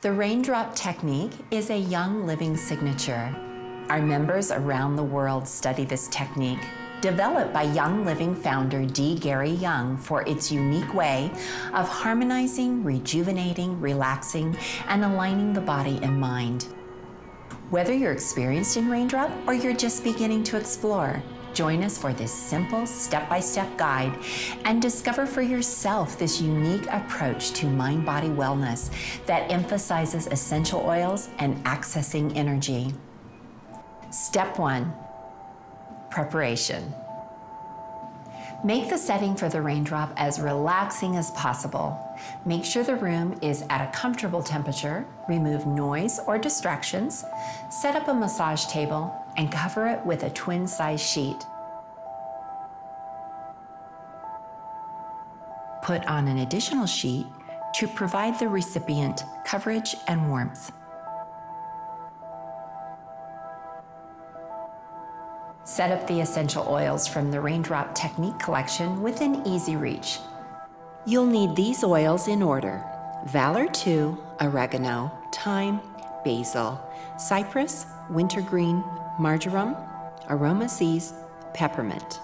The raindrop technique is a young living signature. Our members around the world study this technique, developed by Young Living founder D. Gary Young for its unique way of harmonizing, rejuvenating, relaxing, and aligning the body and mind. Whether you're experienced in raindrop or you're just beginning to explore, join us for this simple step-by-step guide and discover for yourself this unique approach to mind-body wellness that emphasizes essential oils and accessing energy. Step 1, preparation. Make the setting for the raindrop as relaxing as possible. Make sure the room is at a comfortable temperature, remove noise or distractions, set up a massage table, and cover it with a twin-size sheet. Put on an additional sheet to provide the recipient coverage and warmth. Set up the essential oils from the Raindrop Technique collection within easy reach. You'll need these oils in order: Valor 2, oregano, thyme, basil, cypress, wintergreen, marjoram, aroma seeds, peppermint.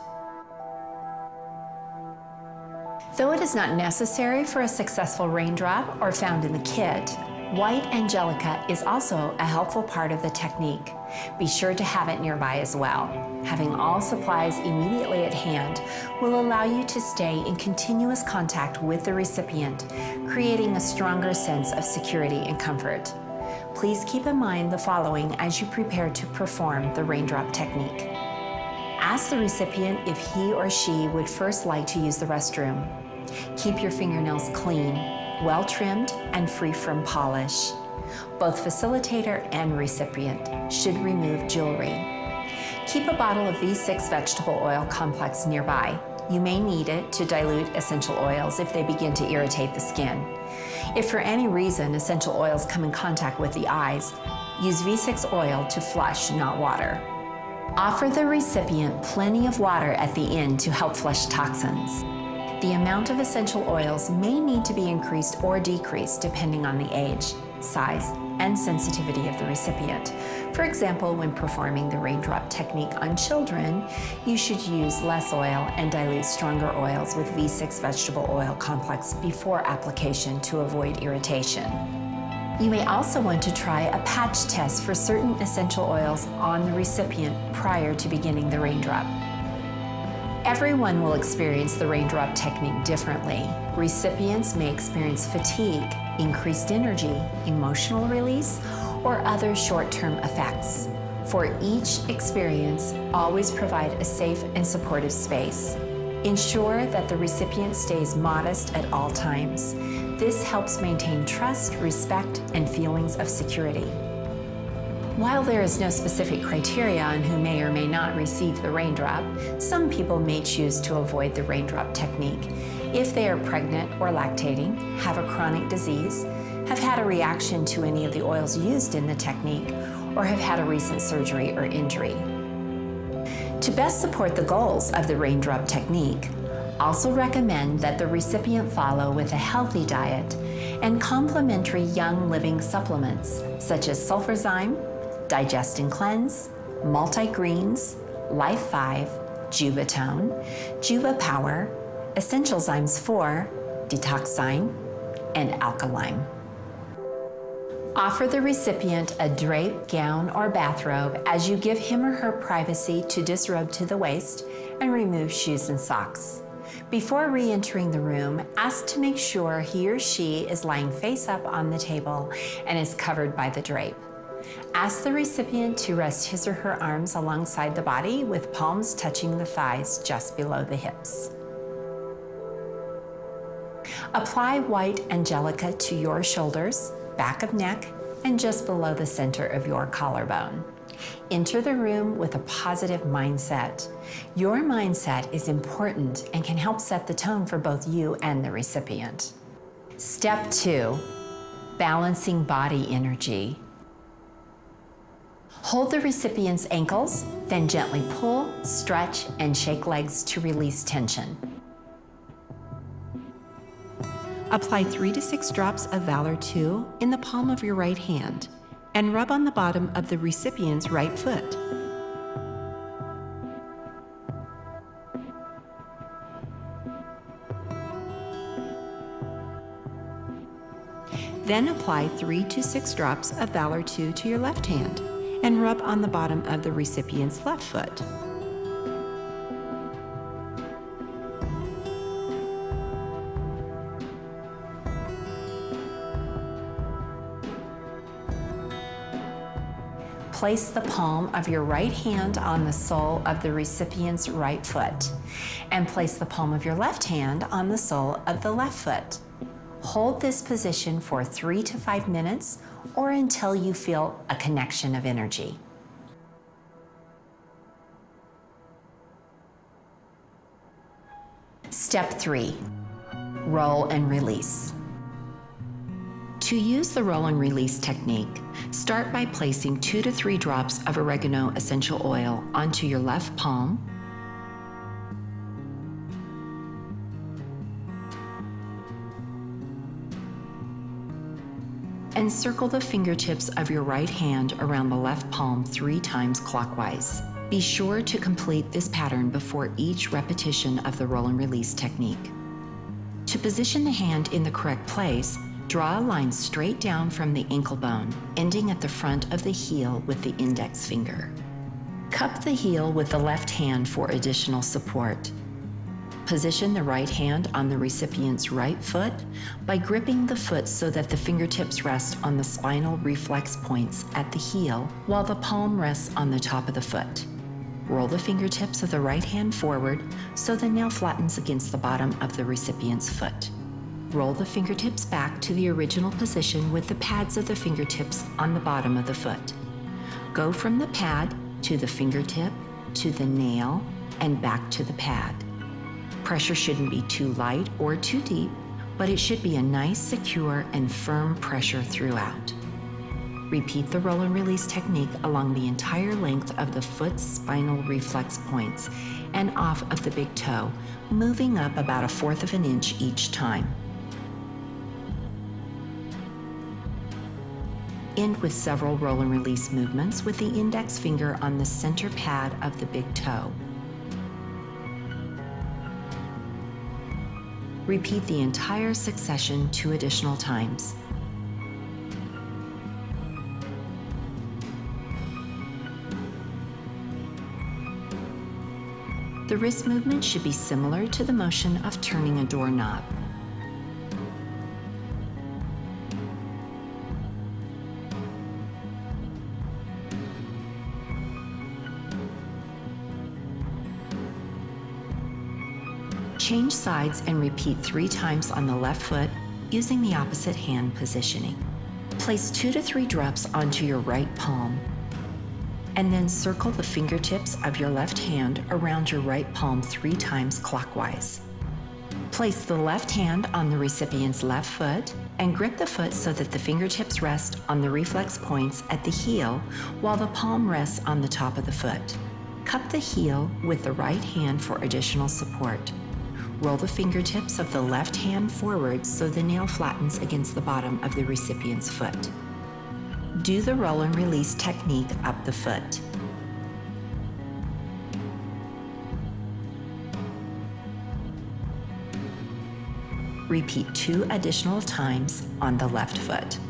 Though it is not necessary for a successful raindrop or found in the kit, white angelica is also a helpful part of the technique. Be sure to have it nearby as well. Having all supplies immediately at hand will allow you to stay in continuous contact with the recipient, creating a stronger sense of security and comfort. Please keep in mind the following as you prepare to perform the raindrop technique. Ask the recipient if he or she would first like to use the restroom. Keep your fingernails clean, well-trimmed, and free from polish. Both facilitator and recipient should remove jewelry. Keep a bottle of V6 vegetable oil complex nearby. You may need it to dilute essential oils if they begin to irritate the skin. If for any reason essential oils come in contact with the eyes, use V6 oil to flush, not water. Offer the recipient plenty of water at the end to help flush toxins. The amount of essential oils may need to be increased or decreased depending on the age, size, and sensitivity of the recipient. For example, when performing the raindrop technique on children, you should use less oil and dilute stronger oils with V6 vegetable oil complex before application to avoid irritation. You may also want to try a patch test for certain essential oils on the recipient prior to beginning the raindrop. Everyone will experience the raindrop technique differently. Recipients may experience fatigue, increased energy, emotional release, or other short-term effects. For each experience, always provide a safe and supportive space. Ensure that the recipient stays modest at all times. This helps maintain trust, respect, and feelings of security. While there is no specific criteria on who may or may not receive the raindrop, some people may choose to avoid the raindrop technique if they are pregnant or lactating, have a chronic disease, have had a reaction to any of the oils used in the technique, or have had a recent surgery or injury. To best support the goals of the raindrop technique, also recommend that the recipient follow with a healthy diet and complementary Young Living supplements such as sulfurzyme, Digest and Cleanse, Multi-Greens, Life 5, Juvatone, Juva Power, Essential Zymes 4, Detoxzyme, and Alkaline. Offer the recipient a drape, gown, or bathrobe as you give him or her privacy to disrobe to the waist and remove shoes and socks. Before re-entering the room, ask to make sure he or she is lying face up on the table and is covered by the drape. Ask the recipient to rest his or her arms alongside the body with palms touching the thighs just below the hips. Apply white angelica to your shoulders, back of neck, and just below the center of your collarbone. Enter the room with a positive mindset. Your mindset is important and can help set the tone for both you and the recipient. Step 2, balancing body energy. Hold the recipient's ankles, then gently pull, stretch, and shake legs to release tension. Apply 3 to 6 drops of Valor 2 in the palm of your right hand and rub on the bottom of the recipient's right foot. Then apply 3 to 6 drops of Valor 2 to your left hand and rub on the bottom of the recipient's left foot. Place the palm of your right hand on the sole of the recipient's right foot and place the palm of your left hand on the sole of the left foot. Hold this position for 3 to 5 minutes or until you feel a connection of energy. Step 3, roll and release. To use the roll and release technique, start by placing 2 to 3 drops of oregano essential oil onto your left palm, and circle the fingertips of your right hand around the left palm 3 times clockwise. Be sure to complete this pattern before each repetition of the roll and release technique. To position the hand in the correct place, draw a line straight down from the ankle bone, ending at the front of the heel with the index finger. Cup the heel with the left hand for additional support. Position the right hand on the recipient's right foot by gripping the foot so that the fingertips rest on the spinal reflex points at the heel while the palm rests on the top of the foot. Roll the fingertips of the right hand forward so the nail flattens against the bottom of the recipient's foot. Roll the fingertips back to the original position with the pads of the fingertips on the bottom of the foot. Go from the pad to the fingertip, to the nail, and back to the pad. Pressure shouldn't be too light or too deep, but it should be a nice, secure, and firm pressure throughout. Repeat the roll and release technique along the entire length of the foot's spinal reflex points and off of the big toe, moving up about 1/4 of an inch each time. End with several roll and release movements with the index finger on the center pad of the big toe. Repeat the entire succession 2 additional times. The wrist movement should be similar to the motion of turning a doorknob. Change sides and repeat 3 times on the left foot using the opposite hand positioning. Place 2 to 3 drops onto your right palm, and then circle the fingertips of your left hand around your right palm 3 times clockwise. Place the left hand on the recipient's left foot and grip the foot so that the fingertips rest on the reflex points at the heel while the palm rests on the top of the foot. Cup the heel with the right hand for additional support. Roll the fingertips of the left hand forward so the nail flattens against the bottom of the recipient's foot. Do the roll and release technique up the foot. Repeat 2 additional times on the left foot.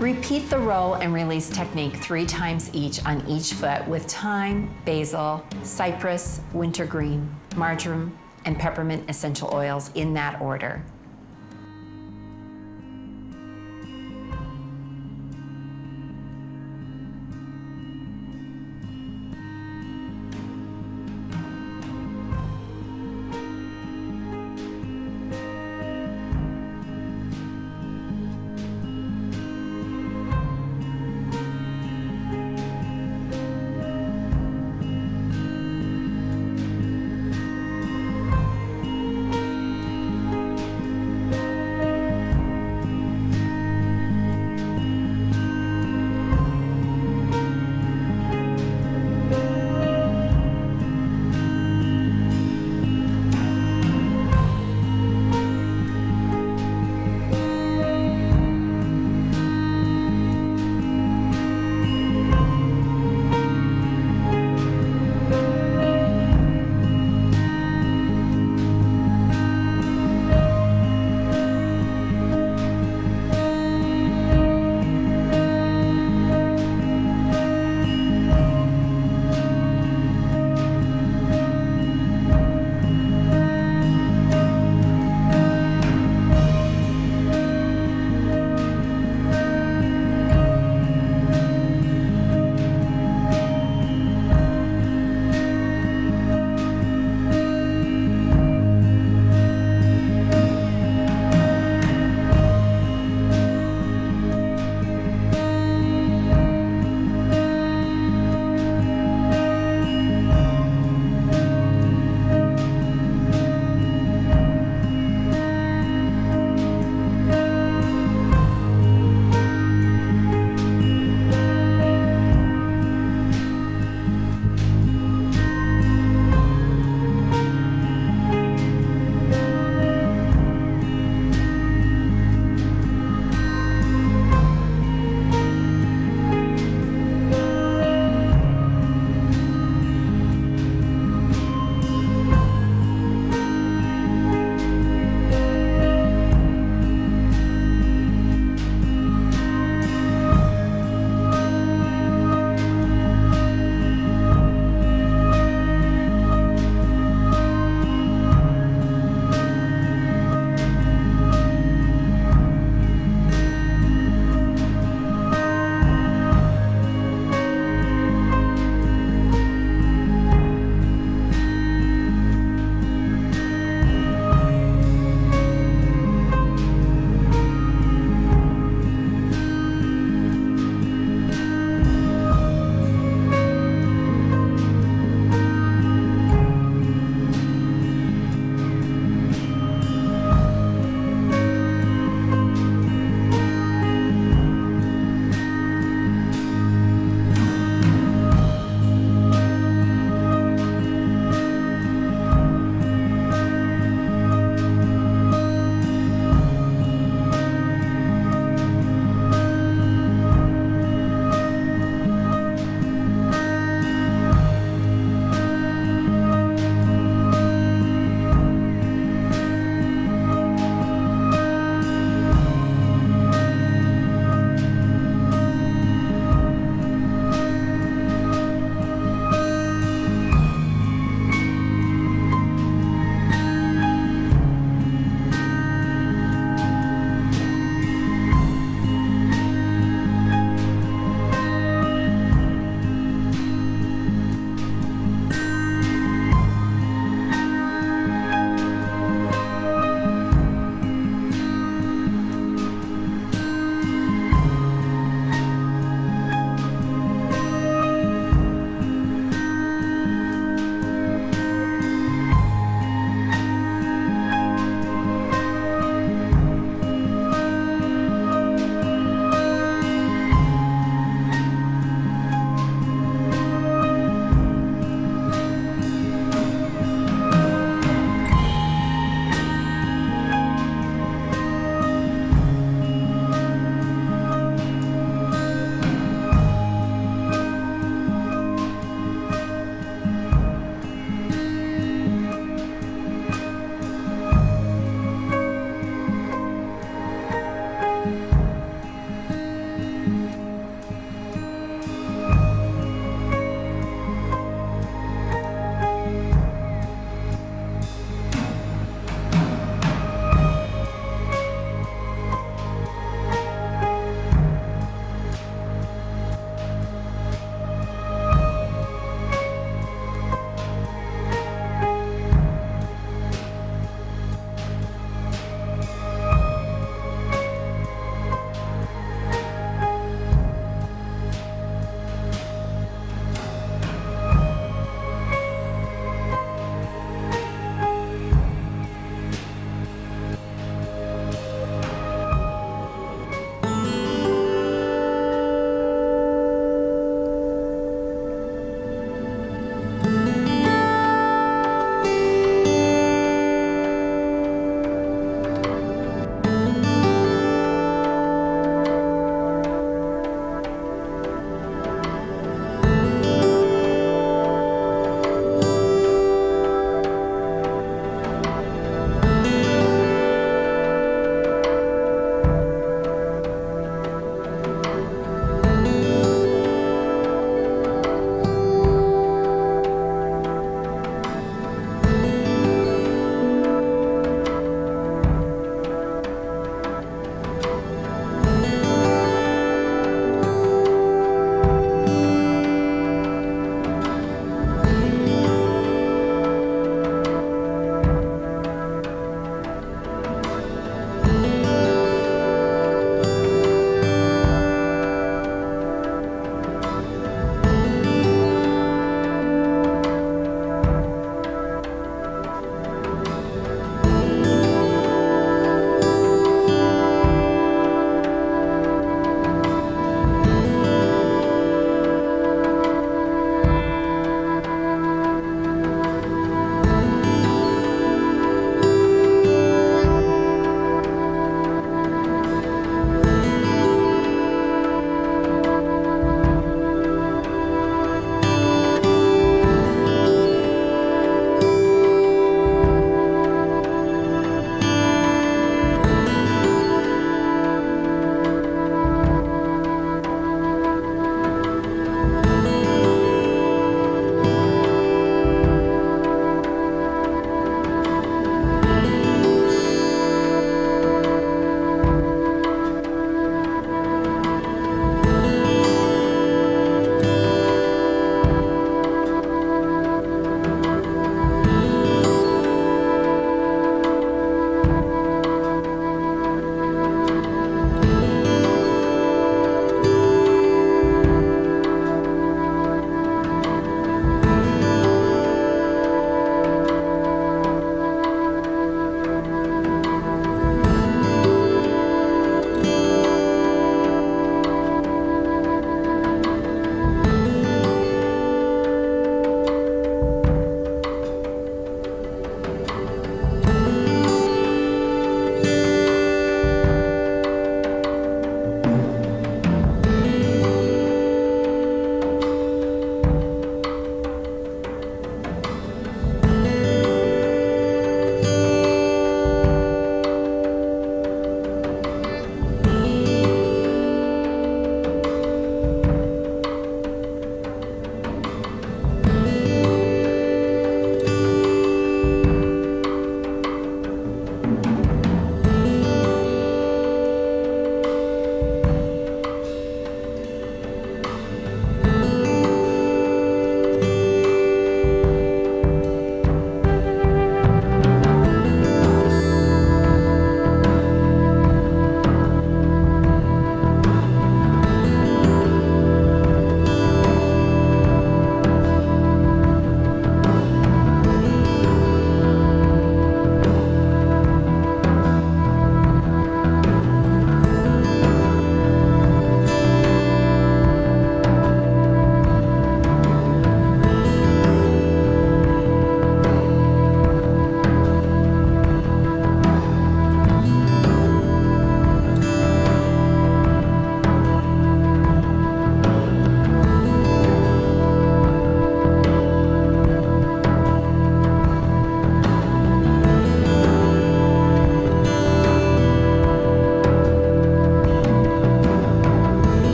Repeat the roll and release technique 3 times each on each foot with thyme, basil, cypress, wintergreen, marjoram, and peppermint essential oils in that order.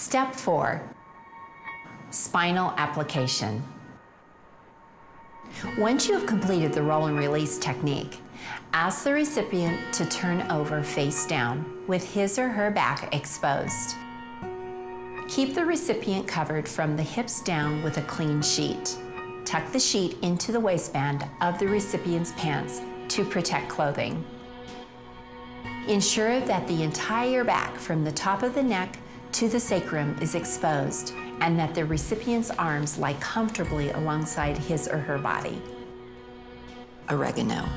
Step 4. Spinal application. Once you have completed the roll and release technique, ask the recipient to turn over face down with his or her back exposed. Keep the recipient covered from the hips down with a clean sheet. Tuck the sheet into the waistband of the recipient's pants to protect clothing. Ensure that the entire back from the top of the neck to the sacrum is exposed and that the recipient's arms lie comfortably alongside his or her body. Oregano.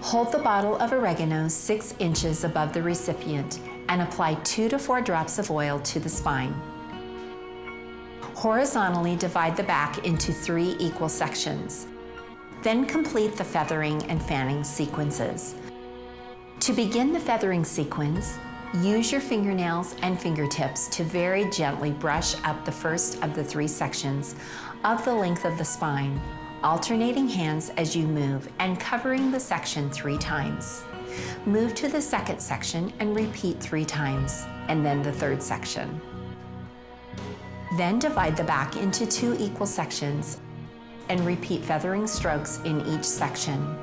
Hold the bottle of oregano 6 inches above the recipient and apply 2 to 4 drops of oil to the spine. Horizontally divide the back into 3 equal sections. Then complete the feathering and fanning sequences. To begin the feathering sequence, use your fingernails and fingertips to very gently brush up the first of the 3 sections of the length of the spine, alternating hands as you move and covering the section 3 times. Move to the second section and repeat 3 times, and then the third section. Then divide the back into 2 equal sections and repeat feathering strokes in each section.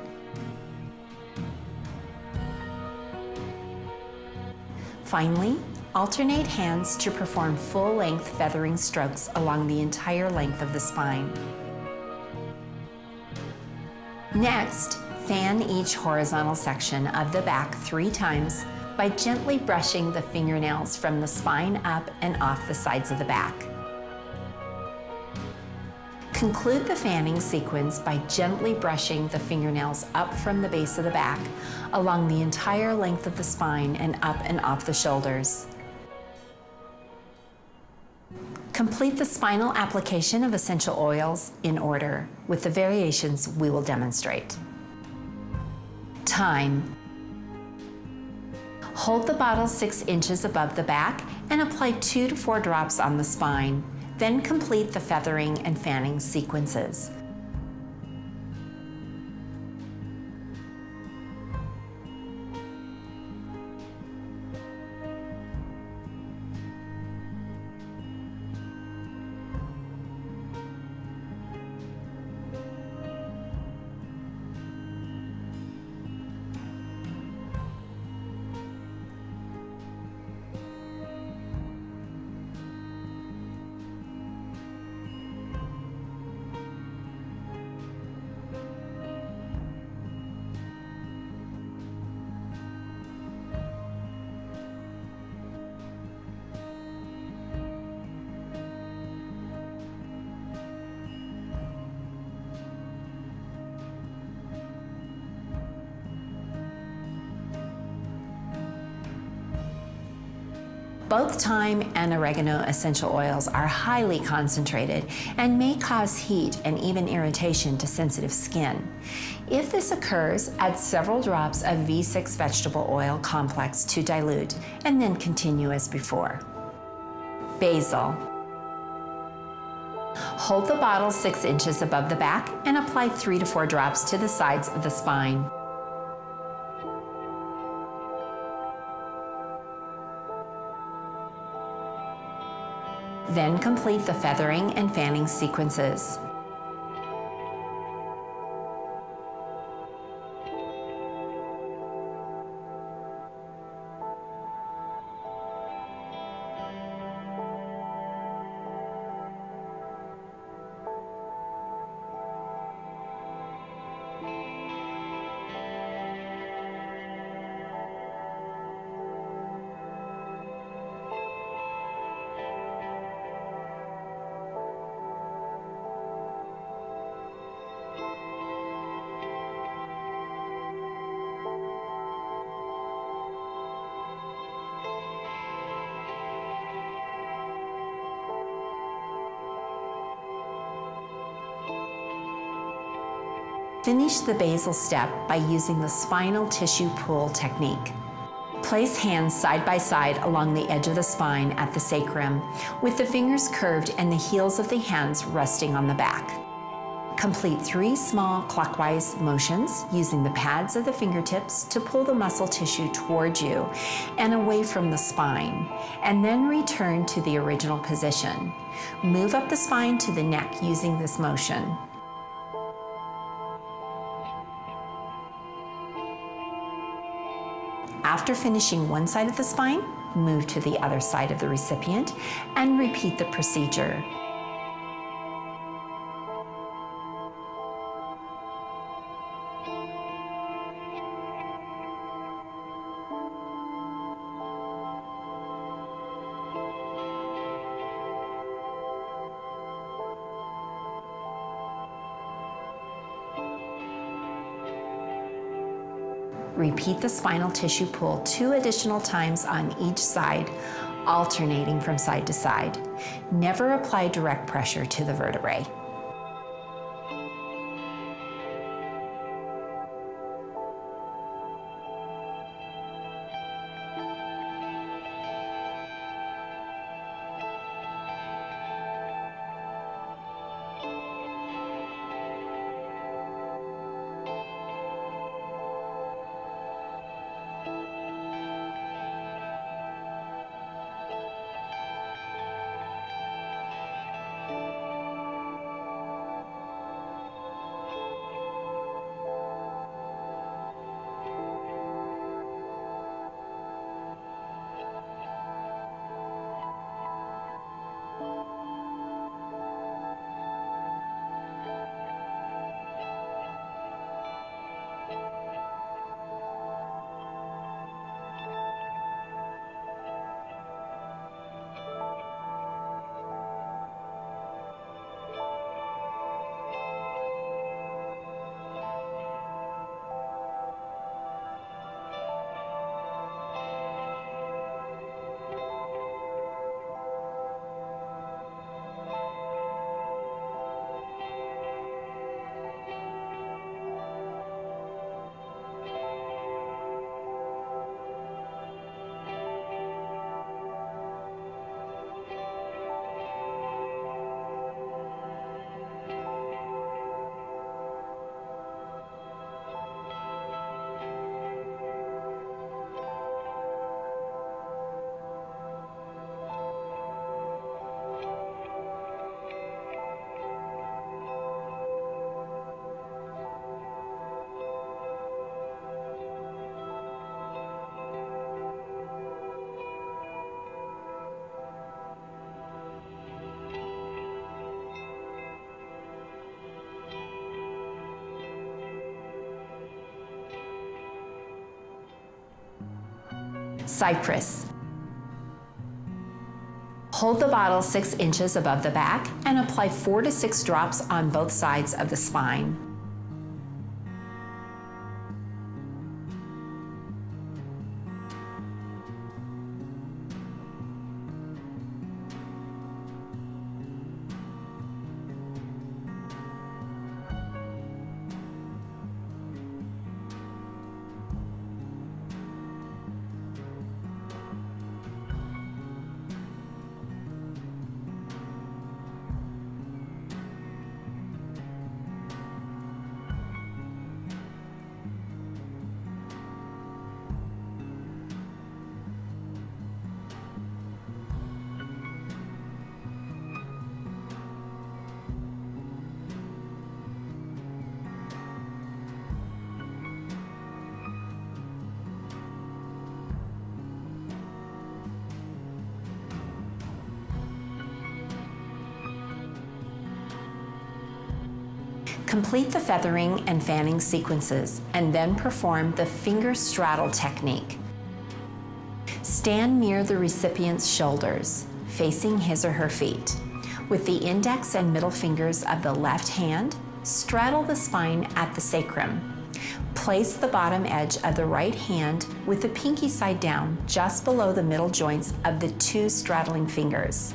Finally, alternate hands to perform full-length feathering strokes along the entire length of the spine. Next, fan each horizontal section of the back 3 times by gently brushing the fingernails from the spine up and off the sides of the back. Conclude the fanning sequence by gently brushing the fingernails up from the base of the back, along the entire length of the spine and up and off the shoulders. Complete the spinal application of essential oils in order, with the variations we will demonstrate. Time. Hold the bottle 6 inches above the back and apply 2 to 4 drops on the spine. Then complete the feathering and fanning sequences. Both thyme and oregano essential oils are highly concentrated and may cause heat and even irritation to sensitive skin. If this occurs, add several drops of V6 vegetable oil complex to dilute and then continue as before. Basil. Hold the bottle 6 inches above the back and apply 3 to 4 drops to the sides of the spine. Then complete the feathering and fanning sequences. Finish the basil step by using the spinal tissue pull technique. Place hands side by side along the edge of the spine at the sacrum, with the fingers curved and the heels of the hands resting on the back. Complete 3 small clockwise motions using the pads of the fingertips to pull the muscle tissue towards you and away from the spine, and then return to the original position. Move up the spine to the neck using this motion. After finishing one side of the spine, move to the other side of the recipient and repeat the procedure. Repeat the spinal tissue pull 2 additional times on each side, alternating from side to side. Never apply direct pressure to the vertebrae. Cypress. Hold the bottle 6 inches above the back and apply 4 to 6 drops on both sides of the spine. Complete the feathering and fanning sequences and then perform the finger straddle technique. Stand near the recipient's shoulders, facing his or her feet. With the index and middle fingers of the left hand, straddle the spine at the sacrum. Place the bottom edge of the right hand with the pinky side down just below the middle joints of the 2 straddling fingers.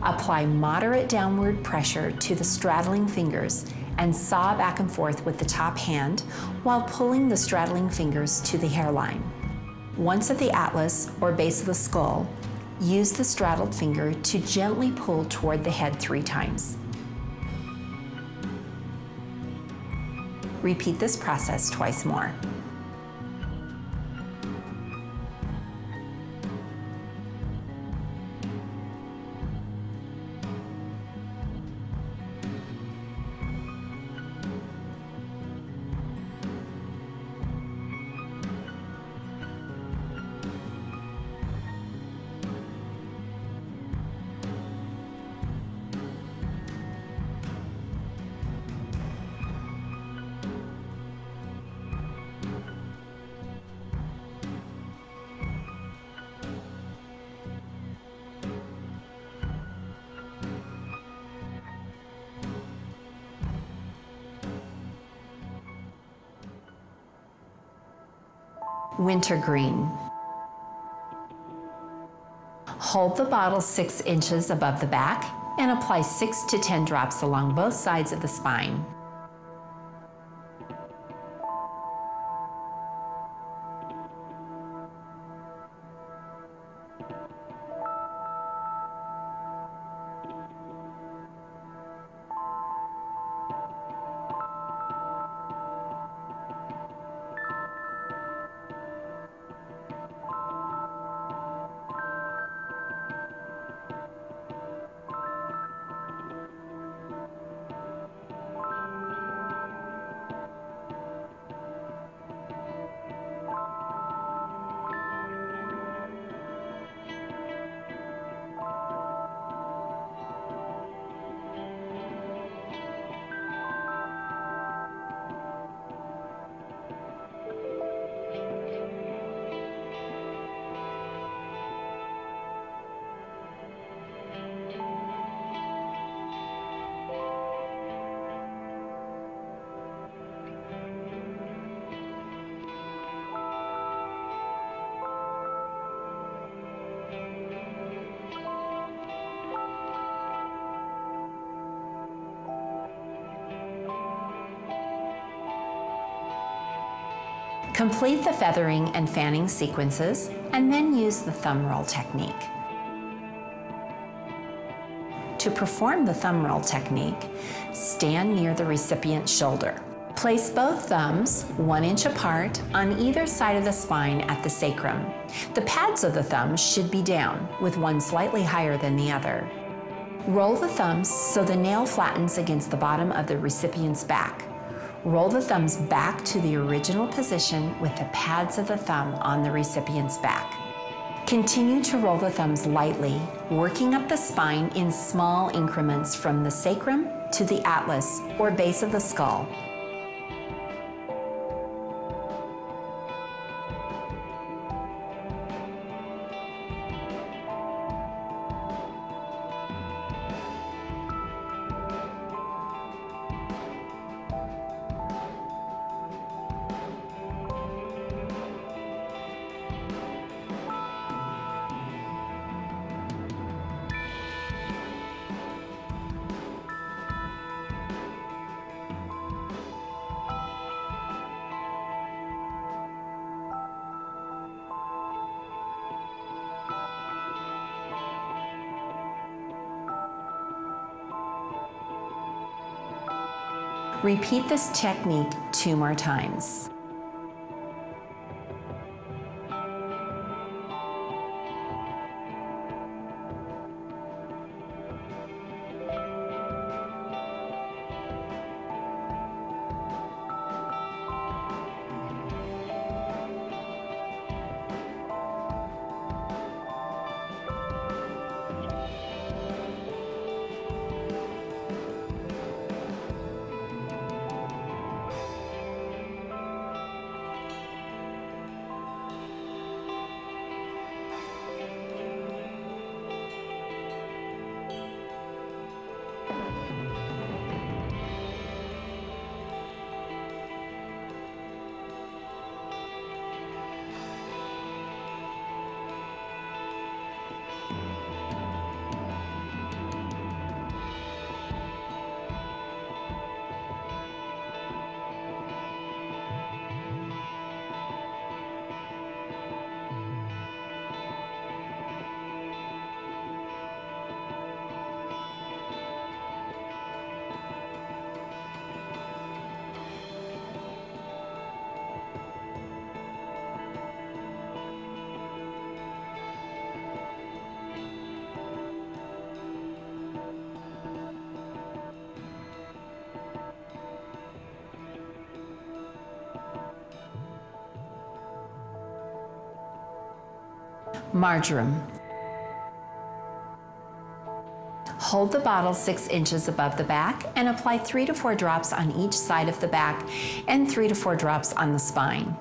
Apply moderate downward pressure to the straddling fingers and saw back and forth with the top hand while pulling the straddling fingers to the hairline. Once at the atlas or base of the skull, use the straddled finger to gently pull toward the head 3 times. Repeat this process twice more. Wintergreen. Hold the bottle 6 inches above the back and apply 6 to 10 drops along both sides of the spine. Complete the feathering and fanning sequences, and then use the thumb roll technique. To perform the thumb roll technique, stand near the recipient's shoulder. Place both thumbs 1 inch apart on either side of the spine at the sacrum. The pads of the thumbs should be down, with one slightly higher than the other. Roll the thumbs so the nail flattens against the bottom of the recipient's back. Roll the thumbs back to the original position with the pads of the thumb on the recipient's back. Continue to roll the thumbs lightly, working up the spine in small increments from the sacrum to the atlas or base of the skull. Repeat this technique 2 more times. Marjoram. Hold the bottle 6 inches above the back and apply 3 to 4 drops on each side of the back and 3 to 4 drops on the spine.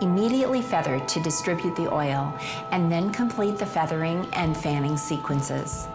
Immediately feather to distribute the oil, and then complete the feathering and fanning sequences.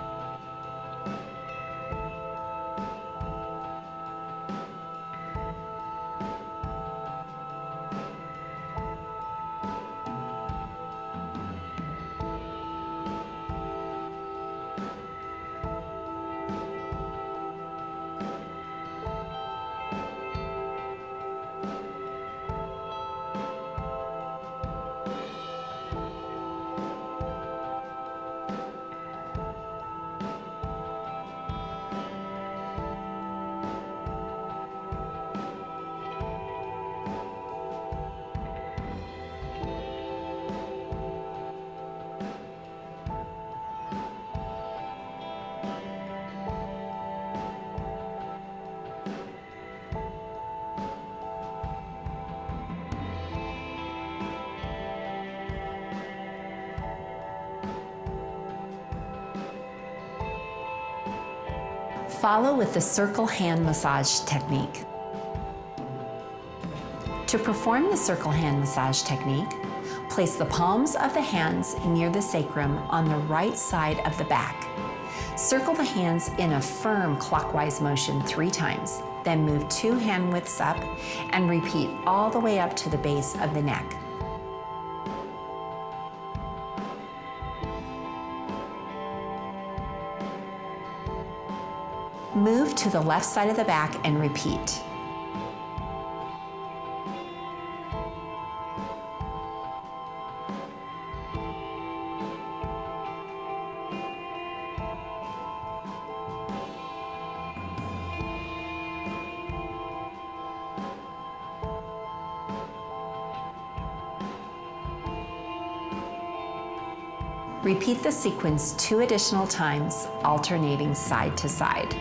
Follow with the circle hand massage technique. To perform the circle hand massage technique, place the palms of the hands near the sacrum on the right side of the back. Circle the hands in a firm clockwise motion 3 times, then move 2 hand widths up and repeat all the way up to the base of the neck. Move to the left side of the back and repeat. Repeat the sequence 2 additional times, alternating side to side.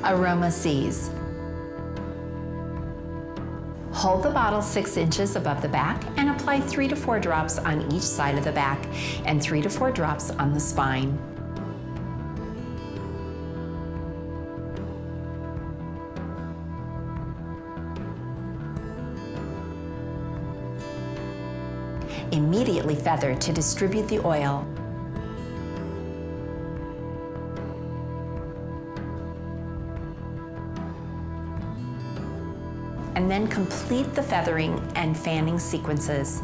Aroma Seize. Hold the bottle 6 inches above the back and apply 3 to 4 drops on each side of the back and 3 to 4 drops on the spine. Immediately feather to distribute the oil. And then complete the feathering and fanning sequences.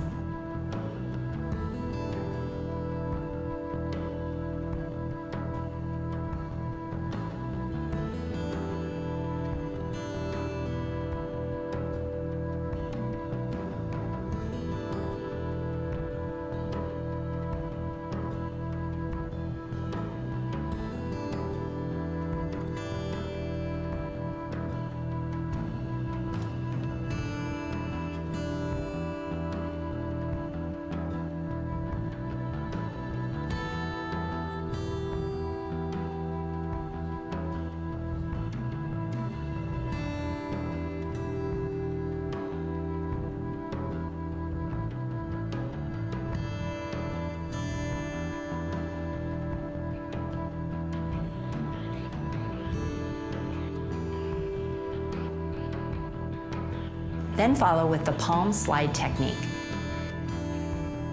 Then follow with the palm slide technique.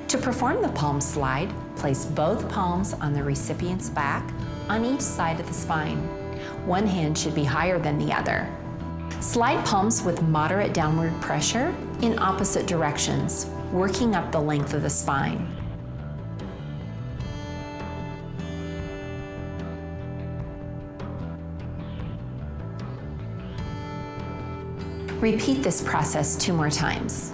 To perform the palm slide, place both palms on the recipient's back on each side of the spine. One hand should be higher than the other. Slide palms with moderate downward pressure in opposite directions, working up the length of the spine. Repeat this process 2 more times.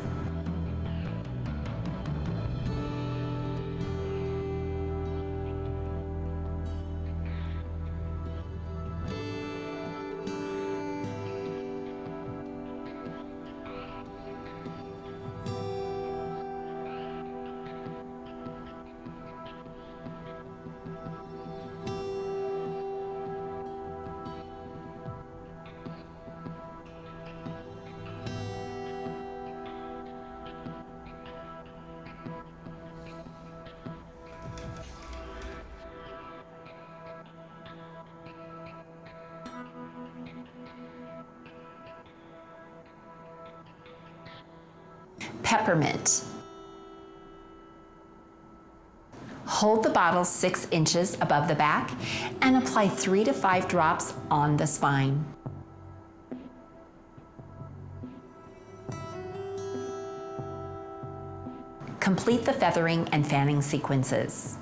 Peppermint. Hold the bottle 6 inches above the back and apply 3 to 5 drops on the spine. Complete the feathering and fanning sequences.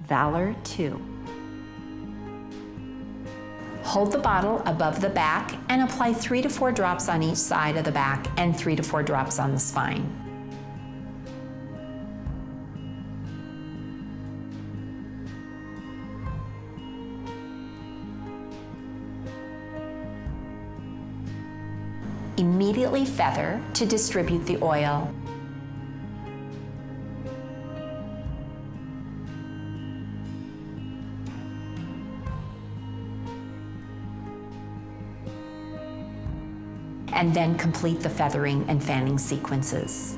Valor 2. Hold the bottle above the back and apply 3 to 4 drops on each side of the back and 3 to 4 drops on the spine. Immediately feather to distribute the oil. And then complete the feathering and fanning sequences.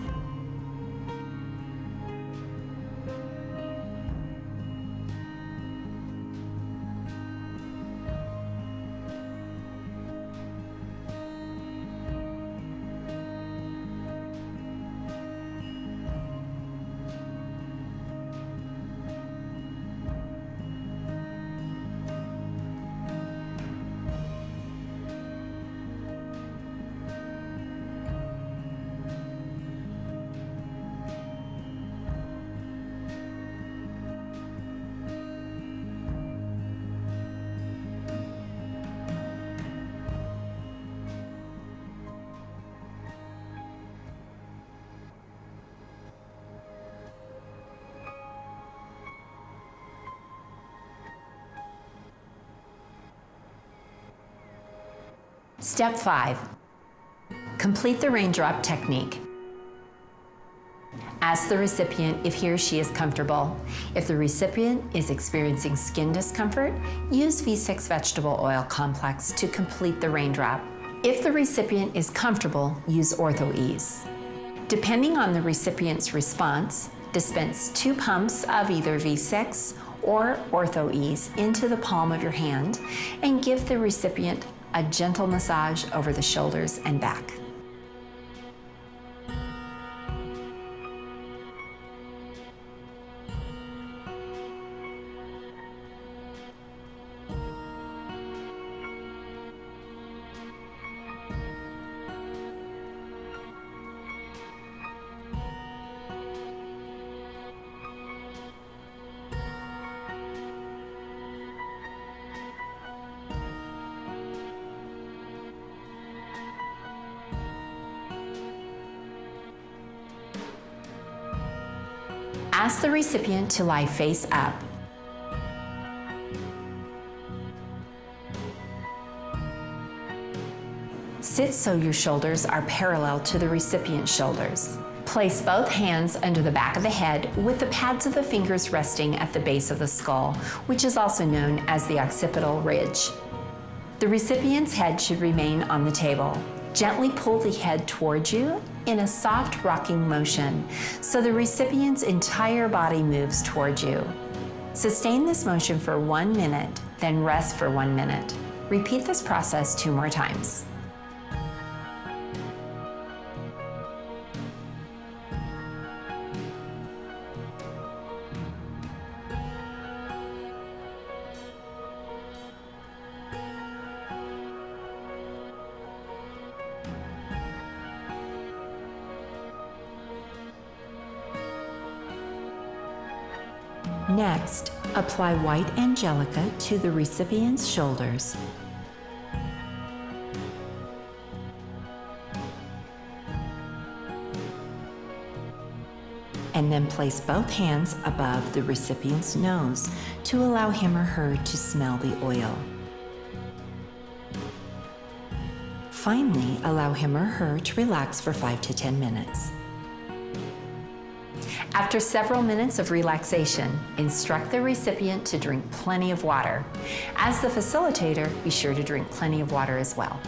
Step 5. Complete the raindrop technique. Ask the recipient if he or she is comfortable. If the recipient is experiencing skin discomfort, use V6 vegetable oil complex to complete the raindrop. If the recipient is comfortable, use Ortho Ease. Depending on the recipient's response, dispense 2 pumps of either V6 or Ortho Ease into the palm of your hand and give the recipient a gentle massage over the shoulders and back. Ask the recipient to lie face up. Sit so your shoulders are parallel to the recipient's shoulders. Place both hands under the back of the head with the pads of the fingers resting at the base of the skull, which is also known as the occipital ridge. The recipient's head should remain on the table. Gently pull the head towards you in a soft rocking motion so the recipient's entire body moves towards you. Sustain this motion for 1 minute, then rest for 1 minute. Repeat this process 2 more times. Next, apply white angelica to the recipient's shoulders. And then place both hands above the recipient's nose to allow him or her to smell the oil. Finally, allow him or her to relax for 5 to 10 minutes. After several minutes of relaxation, instruct the recipient to drink plenty of water. As the facilitator, be sure to drink plenty of water as well.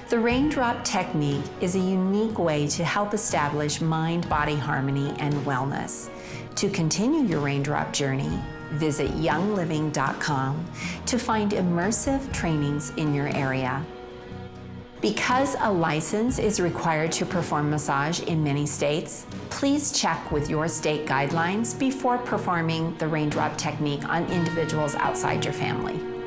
The Raindrop technique is a unique way to help establish mind-body harmony and wellness. To continue your Raindrop journey, visit youngliving.com to find immersive trainings in your area. Because a license is required to perform massage in many states, please check with your state guidelines before performing the Raindrop technique on individuals outside your family.